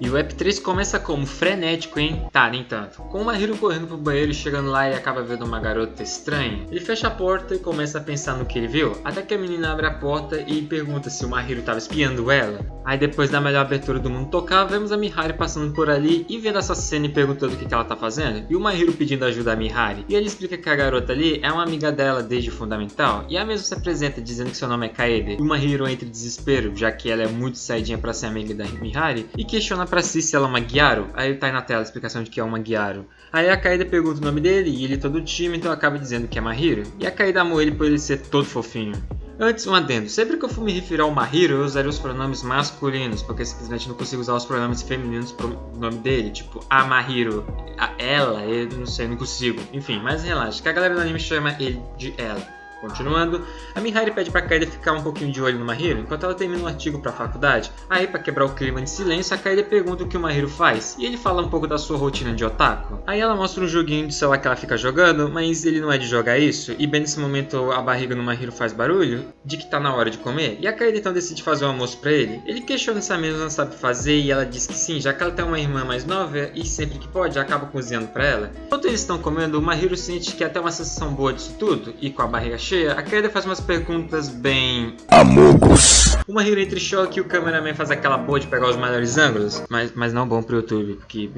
E o Ep 3 começa como frenético, hein? Tá, nem tanto. Com o Mahiro correndo pro banheiro e chegando lá ele acaba vendo uma garota estranha. Ele fecha a porta e começa a pensar no que ele viu, até que a menina abre a porta e pergunta se o Mahiro tava espiando ela. Aí depois da melhor abertura do mundo tocar, vemos a Mihari passando por ali e vendo essa cena e perguntando o que ela tá fazendo. E o Mahiro pedindo ajuda a Mihari. E ele explica que a garota ali é uma amiga dela desde o fundamental. E a mesma se apresenta dizendo que seu nome é Kaede. E o Mahiro entra em desespero, já que ela é muito saidinha pra ser amiga da Mihari. E questiona pra si se ela é uma Gyaru. Aí tá aí na tela a explicação de que é uma Gyaru. Aí a Kaede pergunta o nome dele e ele todo tímido, então acaba dizendo que é Mahiro. E a Kaede amou ele por ele ser todo fofinho. Antes, um adendo. Sempre que eu for me referir ao Mahiro, eu usaria os pronomes masculinos, porque simplesmente não consigo usar os pronomes femininos pro nome dele, tipo a Mahiro, a ela, eu não sei, não consigo. Enfim, mas relaxa, que a galera do anime chama ele de ela. Continuando, a Mihari pede pra Kaede ficar um pouquinho de olho no Mahiro enquanto ela termina um artigo pra faculdade. Aí, pra quebrar o clima de silêncio, a Kaede pergunta o que o Mahiro faz, e ele fala um pouco da sua rotina de otaku. Aí ela mostra um joguinho de celular que ela fica jogando, mas ele não é de jogar isso, e bem nesse momento a barriga no Mahiro faz barulho, de que tá na hora de comer, e a Kaede então decide fazer o almoço pra ele. Ele questiona se a menina não sabe fazer, e ela diz que sim, já que ela tem uma irmã mais nova, e sempre que pode, acaba cozinhando pra ela. Enquanto eles estão comendo, o Mahiro sente que até uma sensação boa disso tudo, e com a barriga cheia, a Kaede faz umas perguntas bem... amogos. O Mahiro entra em choque e o cameraman faz aquela boa de pegar os melhores ângulos, mas não bom pro YouTube, porque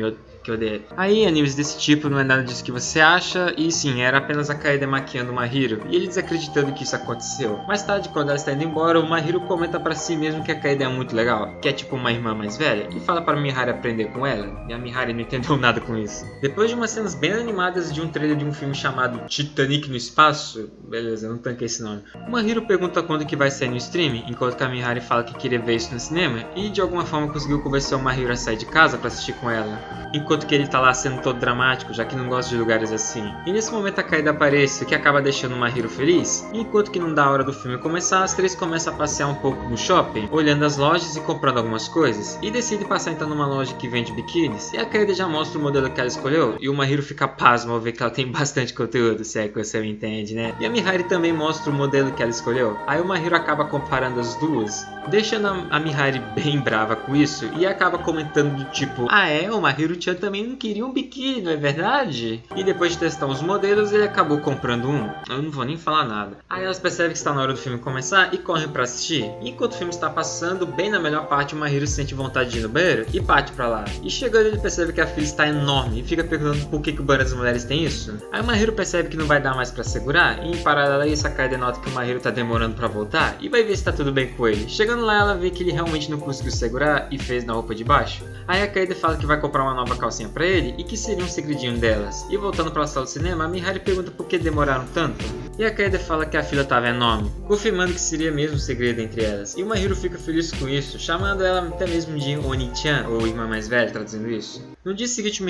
que eu odeio. Aí, animes desse tipo não é nada disso que você acha, e sim, era apenas a Kaede maquiando o Mahiro, e ele desacreditando que isso aconteceu. Mais tarde, quando ela está indo embora, o Mahiro comenta pra si mesmo que a Kaede é muito legal, que é tipo uma irmã mais velha, e fala para Mihari aprender com ela, e a Mihari não entendeu nada com isso. Depois de umas cenas bem animadas de um trailer de um filme chamado Titanic no Espaço, beleza, não tanquei esse nome, o Mahiro pergunta quando que vai sair no streaming, enquanto que a Mihari fala que queria ver isso no cinema, e de alguma forma conseguiu convencer o Mahiro a sair de casa para assistir com ela. Enquanto que ele tá lá sendo todo dramático, já que não gosta de lugares assim. E nesse momento a Kaede aparece, o que acaba deixando o Mahiro feliz. E enquanto que não dá a hora do filme começar, as três começam a passear um pouco no shopping, olhando as lojas e comprando algumas coisas. E decidem passar então numa loja que vende biquínis, e a Kaede já mostra o modelo que ela escolheu, e o Mahiro fica pasmo ao ver que ela tem bastante conteúdo, se é que você me entende, né? E a Mihari também mostra o modelo que ela escolheu. Aí o Mahiro acaba comparando as duas, deixando a Mihari bem brava com isso, e acaba comentando do tipo: ah é, o Mahiro-chan também não queria um biquíni, não é verdade? E depois de testar os modelos, ele acabou comprando um. Eu não vou nem falar nada. Aí elas percebem que está na hora do filme começar e correm pra assistir. E enquanto o filme está passando, bem na melhor parte, o Mahiro sente vontade de ir no banheiro e parte pra lá. E chegando ele percebe que a fila está enorme e fica perguntando por que o banheiro das mulheres tem isso. Aí o Mahiro percebe que não vai dar mais pra segurar, e em paralelo a isso a Kaede nota que o Mahiro tá demorando pra voltar e vai ver se tá tudo bem com ele. Chegando lá ela vê que ele realmente não conseguiu segurar e fez na roupa de baixo. Aí a Kaede fala que vai comprar uma nova calcinha pra ele e que seria um segredinho delas. E voltando para a sala do cinema, a Mihari pergunta por que demoraram tanto. E a Kaede fala que a fila estava enorme, confirmando que seria mesmo um segredo entre elas. E o Mahiro fica feliz com isso, chamando ela até mesmo de Oni-chan, ou irmã mais velha, traduzindo isso. No dia seguinte,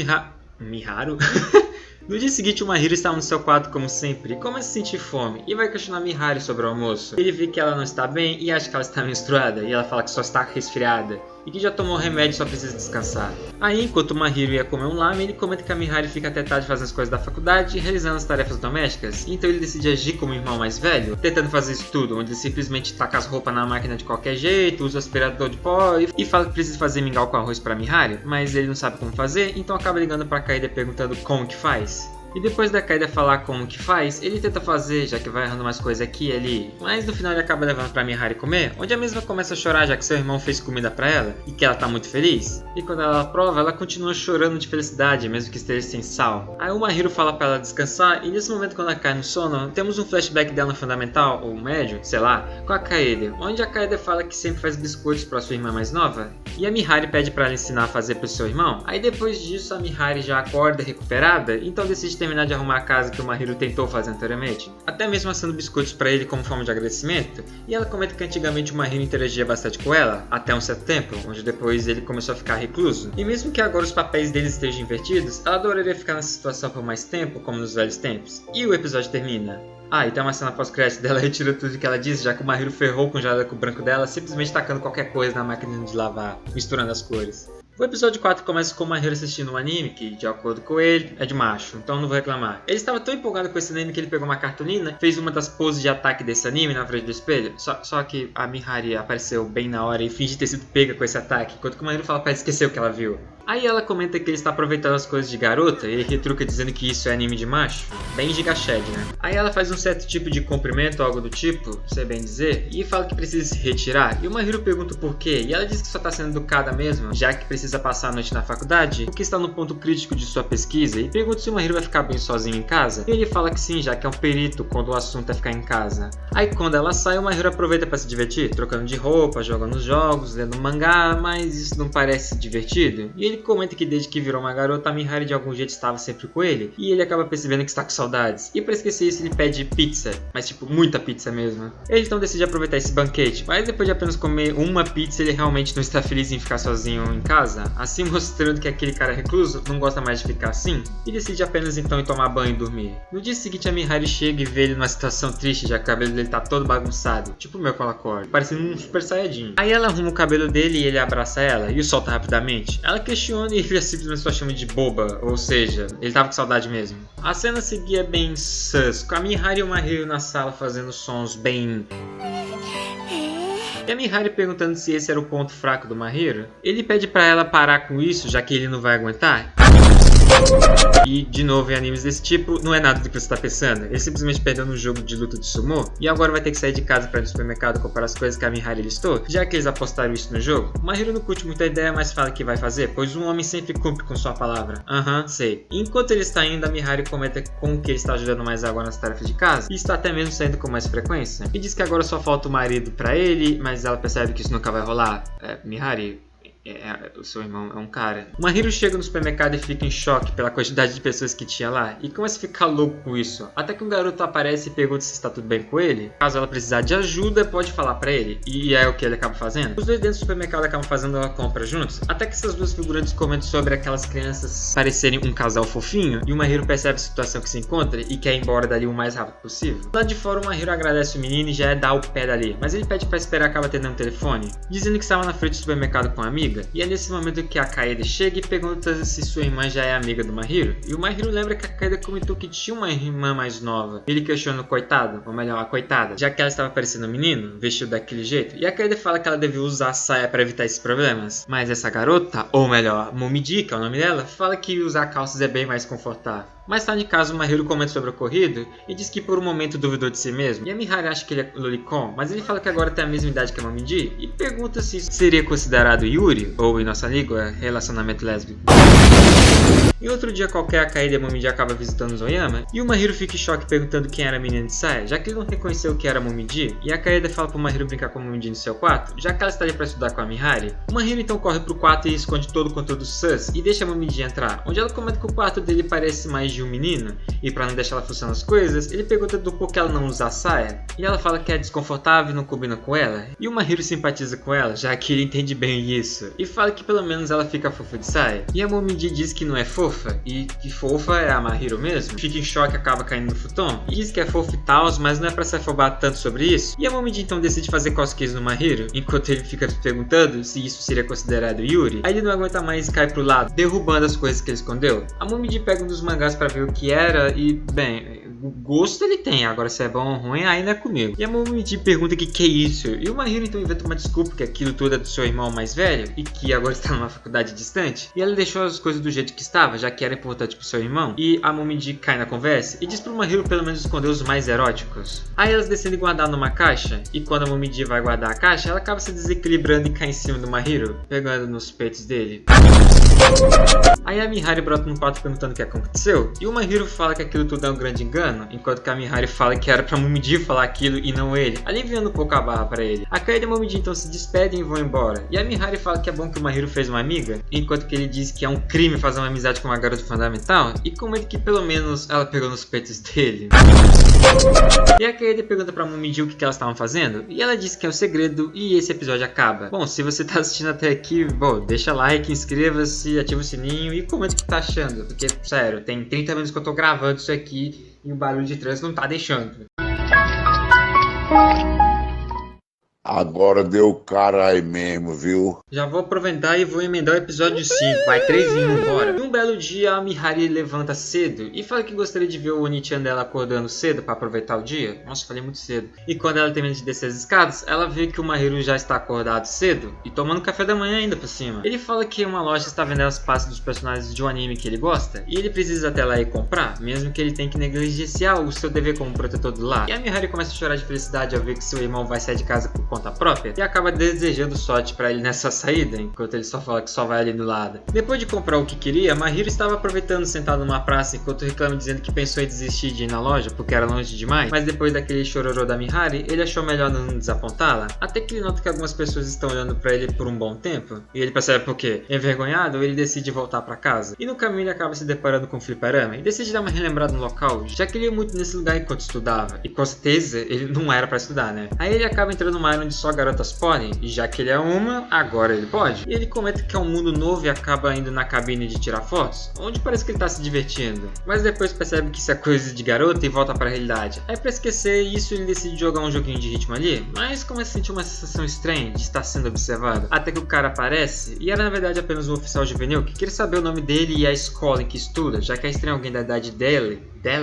Miharu? No dia seguinte, o Mahiro está no seu quarto como sempre e começa a sentir fome e vai questionar Mihari sobre o almoço. Ele vê que ela não está bem e acha que ela está menstruada, e ela fala que só está resfriada e que já tomou remédio e só precisa descansar. Aí, enquanto o Mahiro ia comer um lamen, ele comenta que a Mihari fica até tarde fazendo as coisas da faculdade e realizando as tarefas domésticas, então ele decide agir como irmão mais velho, tentando fazer isso tudo, onde ele simplesmente taca as roupas na máquina de qualquer jeito, usa o aspirador de pó e fala que precisa fazer mingau com arroz para Mihari, mas ele não sabe como fazer, então acaba ligando para Kaede perguntando como que faz. E depois da Kaede falar como que faz, ele tenta fazer, já que vai errando mais coisas aqui e ali. Mas no final ele acaba levando pra Mihari comer, onde a mesma começa a chorar já que seu irmão fez comida pra ela e que ela tá muito feliz. E quando ela prova, ela continua chorando de felicidade, mesmo que esteja sem sal. Aí o Mahiro fala pra ela descansar e nesse momento quando ela cai no sono, temos um flashback dela no fundamental, ou médio, sei lá, com a Kaede, onde a Kaede fala que sempre faz biscoitos pra sua irmã mais nova. E a Mihari pede pra ela ensinar a fazer pro seu irmão. Aí depois disso a Mihari já acorda recuperada, então decide terminar de arrumar a casa que o Mahiro tentou fazer anteriormente, até mesmo assando biscoitos para ele como forma de agradecimento, e ela comenta que antigamente o Mahiro interagia bastante com ela, até um certo tempo, onde depois ele começou a ficar recluso, e mesmo que agora os papéis deles estejam invertidos, ela adoraria ficar nessa situação por mais tempo, como nos velhos tempos. E o episódio termina. Ah, e tem uma cena pós-crédito dela retira tudo que ela disse, já que o Mahiro ferrou com o jaleco branco dela, simplesmente tacando qualquer coisa na máquina de lavar, misturando as cores. O episódio 4 começa com o Mahiro assistindo um anime que, de acordo com ele, é de macho, então não vou reclamar. Ele estava tão empolgado com esse anime que ele pegou uma cartolina, fez uma das poses de ataque desse anime na frente do espelho, só que a Mihari apareceu bem na hora e finge ter sido pega com esse ataque, enquanto que o Mahiro fala pra esquecer o que ela viu. Aí ela comenta que ele está aproveitando as coisas de garota e ele retruca dizendo que isso é anime de macho. Bem gigachad, né? Aí ela faz um certo tipo de cumprimento ou algo do tipo, sei bem dizer, e fala que precisa se retirar. E o Mahiro pergunta o porquê, e ela diz que só está sendo educada mesmo, já que precisa passar a noite na faculdade, porque está no ponto crítico de sua pesquisa, e pergunta se o Mahiro vai ficar bem sozinho em casa. E ele fala que sim, já que é um perito quando o assunto é ficar em casa. Aí quando ela sai, o Mahiro aproveita para se divertir, trocando de roupa, jogando jogos, lendo mangá, mas isso não parece divertido. E ele comenta que desde que virou uma garota, a Mihari de algum jeito estava sempre com ele, e ele acaba percebendo que está com saudades. E para esquecer isso, ele pede pizza, mas tipo, muita pizza mesmo. Ele então decide aproveitar esse banquete, mas depois de apenas comer uma pizza, ele realmente não está feliz em ficar sozinho em casa, assim mostrando que aquele cara recluso não gosta mais de ficar assim, e decide apenas então ir tomar banho e dormir. No dia seguinte, a Mihari chega e vê ele numa situação triste, já que o cabelo dele tá todo bagunçado, tipo o meu quando ela acorda, parecendo um super saiyajin. Aí ela arruma o cabelo dele e ele abraça ela, e o solta rapidamente. Ela questiona e ele simplesmente só chama de boba, ou seja, ele tava com saudade mesmo. A cena seguia bem sus, com a Mihari e o Mahiro na sala fazendo sons bem... E a Mihari perguntando se esse era o ponto fraco do Mahiro. Ele pede pra ela parar com isso, já que ele não vai aguentar. E, de novo, em animes desse tipo, não é nada do que você tá pensando. Ele simplesmente perdeu no jogo de luta de sumô e agora vai ter que sair de casa pra ir no supermercado comprar as coisas que a Mihari listou, já que eles apostaram isso no jogo. O Mahiro não curte muita ideia, mas fala que vai fazer, pois um homem sempre cumpre com sua palavra. Sei. Enquanto ele está indo, a Mihari comenta com que ele está ajudando mais agora nas tarefas de casa e está até mesmo saindo com mais frequência. E diz que agora só falta o marido pra ele, mas ela percebe que isso nunca vai rolar. Mihari... o seu irmão é um cara. O Mahiro chega no supermercado e fica em choque pela quantidade de pessoas que tinha lá e começa a ficar louco com isso. Até que um garoto aparece e pergunta se está tudo bem com ele. Caso ela precisar de ajuda, pode falar pra ele. E é o que ele acaba fazendo. Os dois dentro do supermercado acabam fazendo uma compra juntos. Até que essas duas figurantes comentam sobre aquelas crianças parecerem um casal fofinho. E o Mahiro percebe a situação que se encontra e quer ir embora dali o mais rápido possível. Lá de fora, o Mahiro agradece o menino e já é dar o pé dali. Mas ele pede pra esperar que ela atenda no telefone, dizendo que estava na frente do supermercado com a amiga. E é nesse momento que a Kaede chega e pergunta se sua irmã já é amiga do Mahiro. E o Mahiro lembra que a Kaede comentou que tinha uma irmã mais nova. Ele questiona o coitado, ou melhor, a coitada, já que ela estava parecendo um menino, vestido daquele jeito. E a Kaede fala que ela deve usar a saia para evitar esses problemas. Mas essa garota, ou melhor, Momiji, que é o nome dela, fala que usar calças é bem mais confortável. Mais tarde em casa, o Mahiro comenta sobre o ocorrido e diz que por um momento duvidou de si mesmo. E a Mihari acha que ele é lolicon, mas ele fala que agora tem a mesma idade que a Momiji e pergunta se isso seria considerado Yuri, ou em nossa língua, relacionamento lésbico. Em outro dia qualquer, a Kaede e a Momiji acabam visitando Zoyama e o Mahiro fica em choque perguntando quem era a menina de saia, já que ele não reconheceu o que era a Momiji. E a Kaede fala pro Mahiro brincar com a Momiji no seu quarto, já que ela estaria para estudar com a Mihari. O Mahiro então corre pro quarto e esconde todo o conteúdo sus e deixa a Momiji entrar, onde ela comenta que o quarto dele parece mais de um menino, e para não deixar ela funcionar as coisas, ele pergunta do porquê ela não usa a saia, e ela fala que é desconfortável e não combina com ela, e o Mahiro simpatiza com ela, já que ele entende bem isso, e fala que pelo menos ela fica fofa de saia, e a Momiji diz que não é fofa, e que fofa é a Mahiro mesmo, fica em choque e acaba caindo no futon, e diz que é fofa e tal, mas não é pra se afobar tanto sobre isso, e a Momiji então decide fazer cosquinhas no Mahiro, enquanto ele fica perguntando se isso seria considerado Yuri, aí ele não aguenta mais e cai pro lado, derrubando as coisas que ele escondeu. A Momiji pega um dos mangás pra ver o que era e, bem, o gosto ele tem, agora se é bom ou ruim ainda é comigo. E a Momiji pergunta que é isso, e o Mahiro então inventa uma desculpa que aquilo tudo é do seu irmão mais velho e que agora está numa faculdade distante, e ela deixou as coisas do jeito que estava, já que era importante pro seu irmão, e a Momiji cai na conversa e diz pro Mahiro pelo menos esconder os mais eróticos. Aí elas decidem guardar numa caixa, e quando a Momiji vai guardar a caixa, ela acaba se desequilibrando e cai em cima do Mahiro, pegando nos peitos dele. Aí a Mihari brota no quarto perguntando o que aconteceu, e o Mahiro fala que aquilo tudo é um grande engano, enquanto que a Mihari fala que era pra Momiji falar aquilo e não ele, aliviando um pouco a barra pra ele. A Kaede e a Momiji então se despedem e vão embora, e a Mihari fala que é bom que o Mahiro fez uma amiga, enquanto que ele diz que é um crime fazer uma amizade com uma garota fundamental, e comenta que pelo menos ela pegou nos peitos dele. E a Kaede pergunta pra Momiji o que elas estavam fazendo, e ela diz que é um segredo, e esse episódio acaba. Bom, se você tá assistindo até aqui, bom, deixa like, inscreva-se, ativa o sininho e comenta o que tá achando, porque, sério, tem 30 minutos que eu tô gravando isso aqui e o barulho de trânsito não tá deixando. Agora deu cara aí mesmo, viu? Já vou aproveitar e vou emendar o episódio 5, vai 3 em 1, bora. E um belo dia a Mihari levanta cedo e fala que gostaria de ver o Oni-chan dela acordando cedo para aproveitar o dia. Nossa, falei muito cedo. E quando ela termina de descer as escadas, ela vê que o Mahiru já está acordado cedo e tomando café da manhã ainda por cima. Ele fala que uma loja está vendendo as pastas dos personagens de um anime que ele gosta e ele precisa até lá ir comprar, mesmo que ele tenha que negligenciar o seu dever como protetor do lar. E a Mihari começa a chorar de felicidade ao ver que seu irmão vai sair de casa por conta própria e acaba desejando sorte para ele nessa saída, enquanto ele só fala que só vai ali do lado. Depois de comprar o que queria, Mahiru estava aproveitando sentado numa praça enquanto reclama dizendo que pensou em desistir de ir na loja porque era longe demais, mas depois daquele chororô da Mihari, ele achou melhor não desapontá-la, até que ele nota que algumas pessoas estão olhando para ele por um bom tempo, e ele percebe por quê. Envergonhado, ele decide voltar para casa, e no caminho ele acaba se deparando com o fliperama e decide dar uma relembrada no local, já que ele ia muito nesse lugar enquanto estudava, e com certeza ele não era para estudar, né? Aí ele acaba entrando numa área onde só garotas podem, e já que ele é uma, agora ele pode. E ele comenta que é um mundo novo e acaba indo na cabine de tirar fotos, onde parece que ele tá se divertindo, mas depois percebe que isso é coisa de garota e volta para a realidade. Aí pra esquecer isso, ele decide jogar um joguinho de ritmo ali, mas começa a sentir uma sensação estranha de estar sendo observado, até que o cara aparece e era na verdade apenas um oficial juvenil que queria saber o nome dele e a escola em que estuda, já que é estranho alguém da idade dela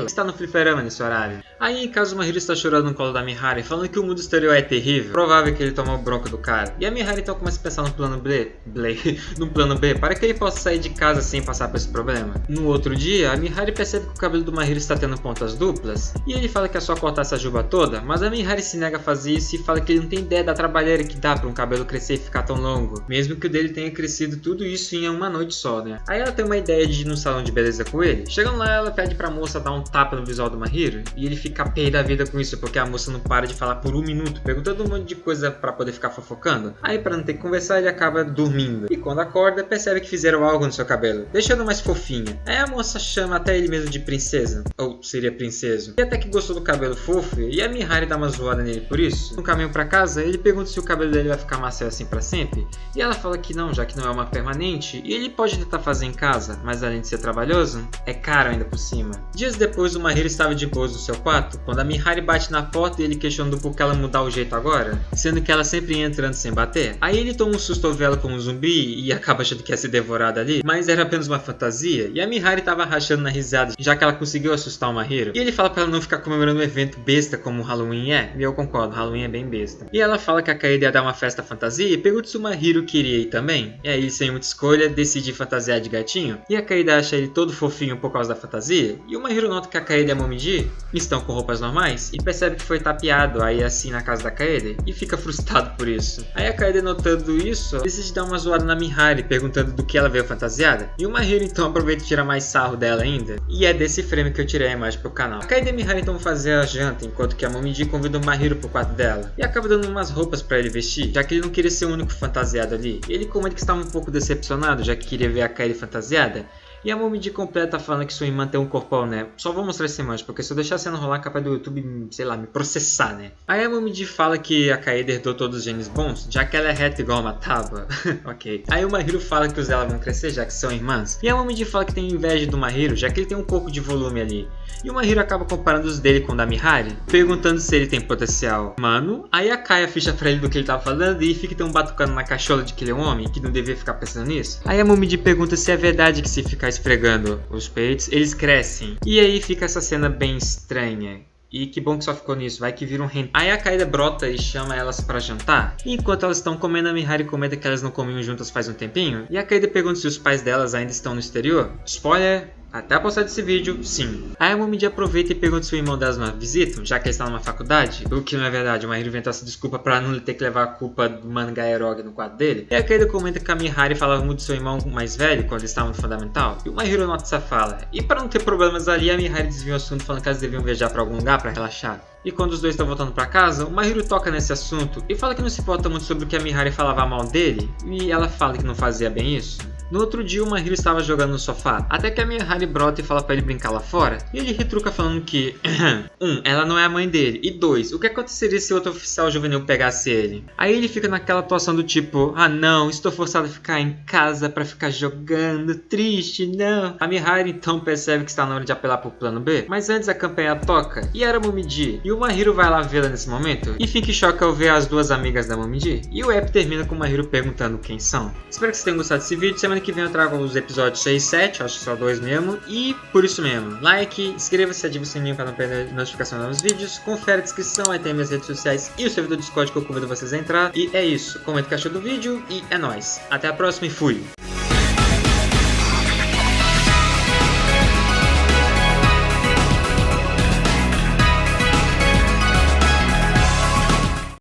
está no fliperama nesse horário. Aí em casa o Mahiru está chorando no colo da Mihari, falando que o mundo exterior é terrível, provável que ele tomou bronca do cara. E a Mihari então começa a pensar no plano B, para que ele possa sair de casa sem passar por esse problema. No outro dia, a Mihari percebe que o cabelo do Mahiru está tendo pontas duplas, e ele fala que é só cortar essa juba toda, mas a Mihari se nega a fazer isso e fala que ele não tem ideia da trabalheira que dá para um cabelo crescer e ficar tão longo, mesmo que o dele tenha crescido tudo isso em uma noite só, né? Aí ela tem uma ideia de ir no salão de beleza com ele. Chegando lá, ela pede pra moça dar um tapa no visual do Mahiru, e ele fica pé da vida com isso, porque a moça não para de falar por um minuto, perguntando um monte de coisa pra poder ficar fofocando. Aí pra não ter que conversar, ele acaba dormindo, e quando acorda, percebe que fizeram algo no seu cabelo, deixando mais fofinha. Aí a moça chama até ele mesmo de princesa, ou seria princeso, e até que gostou do cabelo fofo, e a Mihari dá uma zoada nele por isso. No caminho pra casa, ele pergunta se o cabelo dele vai ficar macio assim pra sempre, e ela fala que não, já que não é uma permanente, e ele pode tentar fazer em casa, mas além de ser trabalhoso, é caro ainda por cima. Dias depois, o Mahiru estava de boas no seu quarto, quando a Mihari bate na porta e ele questionando por que ela mudar o jeito agora, sendo que ela sempre ia entrando sem bater. Aí ele toma um susto ao ver ela como um zumbi e acaba achando que ia ser devorada ali, mas era apenas uma fantasia, e a Mihari estava rachando na risada, já que ela conseguiu assustar o Mahiru. E ele fala pra ela não ficar comemorando um evento besta como o Halloween é, e eu concordo, Halloween é bem besta. E ela fala que a Kaede ia dar uma festa fantasia e pergunta se o Mahiru queria ir também. E aí ele, sem muita escolha, decide fantasiar de gatinho, e a Kaede acha ele todo fofinho por causa da fantasia, e o Mahiru nota que a Kaede e a Momiji estão com roupas normais e percebe que foi tapeado aí assim na casa da Kaede e fica frustrado por isso. Aí a Kaede, notando isso, decide dar uma zoada na Mihari, perguntando do que ela veio fantasiada, e o Mahiru então aproveita e tira mais sarro dela ainda, e é desse frame que eu tirei a imagem pro canal. A Kaede e a Mihari então vão fazer a janta, enquanto que a Momiji convida o Mahiru pro quarto dela, e acaba dando umas roupas pra ele vestir, já que ele não queria ser o único fantasiado ali. Ele comenta que estava um pouco decepcionado, já que queria ver a Kaede fantasiada, e a Momiji completa falando que sua irmã tem um corpão, né? Só vou mostrar essa imagem, porque se eu deixar a cena rolar, capaz do YouTube, sei lá, me processar, né? Aí a Momiji fala que a Kaede herdou todos os genes bons, já que ela é reta igual uma tábua. Ok. Aí o Mahiru fala que os dela vão crescer, já que são irmãs. E a Momiji fala que tem inveja do Mahiru, já que ele tem um pouco de volume ali. E o Mahiru acaba comparando os dele com o da Mihari, perguntando se ele tem potencial. Mano, aí a Kai ficha pra ele do que ele tava falando e fica tão batucando na cachola de que ele é um homem, que não devia ficar pensando nisso. Aí a Momiji pergunta se é verdade que se ficar esfregando os peitos, eles crescem. E aí fica essa cena bem estranha. E que bom que só ficou nisso, vai que vira um hentai. Aí a Kaede brota e chama elas pra jantar. E enquanto elas estão comendo, a Mihari comenta que elas não comiam juntas faz um tempinho. E a Kaede pergunta se os pais delas ainda estão no exterior. Spoiler! Até a postar desse vídeo, sim. Aí a Momiji aproveita e pergunta se o irmão delas não visitam, já que eles estão numa faculdade. O que não é verdade, o Mahiru inventou essa desculpa pra não ter que levar a culpa do mangá Eroge no quarto dele. E a Kaede comenta que a Mihari falava muito do seu irmão mais velho quando eles estavam no fundamental. E o Mahiru nota essa fala. E para não ter problemas ali, a Mihari desvia o assunto falando que elas deviam viajar pra algum lugar pra relaxar. E quando os dois estão voltando pra casa, o Mahiru toca nesse assunto e fala que não se importa muito sobre o que a Mihari falava mal dele. E ela fala que não fazia bem isso. No outro dia, o Mahiro estava jogando no sofá, até que a Mihari brota e fala pra ele brincar lá fora, e ele retruca falando que 1. Ela não é a mãe dele, e 2. O que aconteceria se outro oficial juvenil pegasse ele? Aí ele fica naquela atuação do tipo, ah não, estou forçado a ficar em casa pra ficar jogando, triste, não. A Mihari então percebe que está na hora de apelar pro plano B, mas antes a campanha toca, e era Momiji, e o Mahiro vai lá vê-la nesse momento, e fica em choque ao ver as duas amigas da Momiji, e o app termina com o Mahiro perguntando quem são. Espero que vocês tenham gostado desse vídeo, semana que vem eu trago os episódios 6 e 7, acho que só 2 mesmo, e por isso mesmo, like, inscreva-se, ative o sininho para não perder notificação dos novos vídeos, confere a descrição, aí tem minhas redes sociais e o servidor Discord que eu convido vocês a entrar, e é isso, comenta o que achou do vídeo, e é nóis. Até a próxima e fui!